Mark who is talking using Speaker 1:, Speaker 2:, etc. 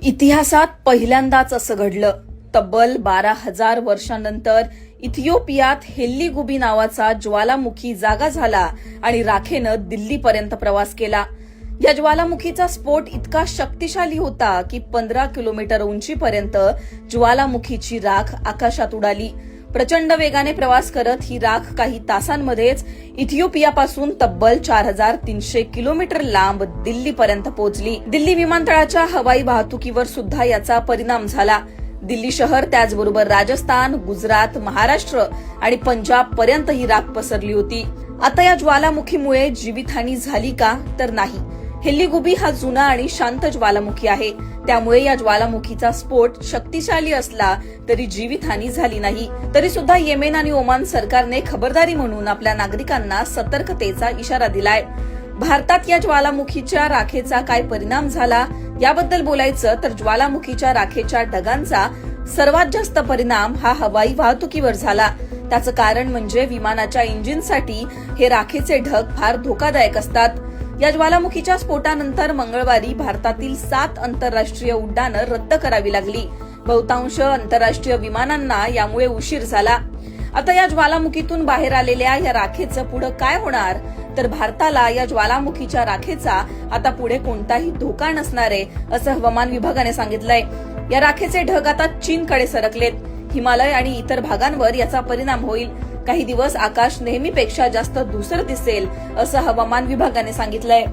Speaker 1: इतिहासात पहिल्यांदाच असं घडलं. तब्बल 12,000 वर्षांनंतर इथिओपियात हेल्लीगुबी नावाचा ज्वालामुखी जागा झाला आणि राखेनं दिल्लीपर्यंत प्रवास केला. या ज्वालामुखीचा स्फोट इतका शक्तिशाली होता की 15 किलोमीटर उंचीपर्यंत ज्वालामुखीची राख आकाशात उडाली. प्रचंड वेगाने प्रवास करत ही राख काही तासांमध्येच इथिओपियापासून तब्बल 4,300 किलोमीटर लांब दिल्लीपर्यंत पोहोचली. दिल्ली विमानतळाच्या हवाई वाहतुकीवर सुद्धा याचा परिणाम झाला. दिल्ली शहर, त्याचबरोबर राजस्थान, गुजरात, महाराष्ट्र आणि पंजाब पर्यंत ही राख पसरली होती. आता या ज्वालामुखीमुळे जीवितहानी झाली का? तर नाही. हेल्लीगुबी हा जुना आणि शांत ज्वालामुखी आहे, त्यामुळे या ज्वालामुखीचा स्फोट शक्तिशाली असला तरी जीवितहानी झाली नाही. तरी सुद्धा येमेन आणि ओमान सरकारने खबरदारी म्हणून आपल्या नागरिकांना सतर्कतेचा इशारा दिलाय. भारतात या ज्वालामुखीच्या राखेचा काय परिणाम झाला याबद्दल बोलायचं तर ज्वालामुखीच्या राखेच्या ढगांचा सर्वात जास्त परिणाम हा हवाई वाहतुकीवर झाला. त्याचं कारण म्हणजे विमानाच्या इंजिनसाठी हे राखेचे ढग फार धोकादायक असतात. या ज्वालामुखीच्या स्फोटानंतर मंगळवारी भारतातील 7 आंतरराष्ट्रीय उड्डाणं रद्द करावी लागली. बहुतांश आंतरराष्ट्रीय विमानांना यामुळे उशीर झाला. आता या ज्वालामुखीतून बाहेर आलेल्या या राखेचं पुढे काय होणार? तर भारताला या ज्वालामुखीच्या राखेचा आता पुढे कोणताही धोका नसणार आहे, असं हवामान विभागाने सांगितलंय. या राखेचे ढग आता चीनकडे सरकलेत. हिमालय आणि इतर भागांवर याचा परिणाम होईल. काही दिवस आकाश नेहमीपेक्षा जास्त धुसर दिसेल, असं हवामान विभागाने सांगितलंय.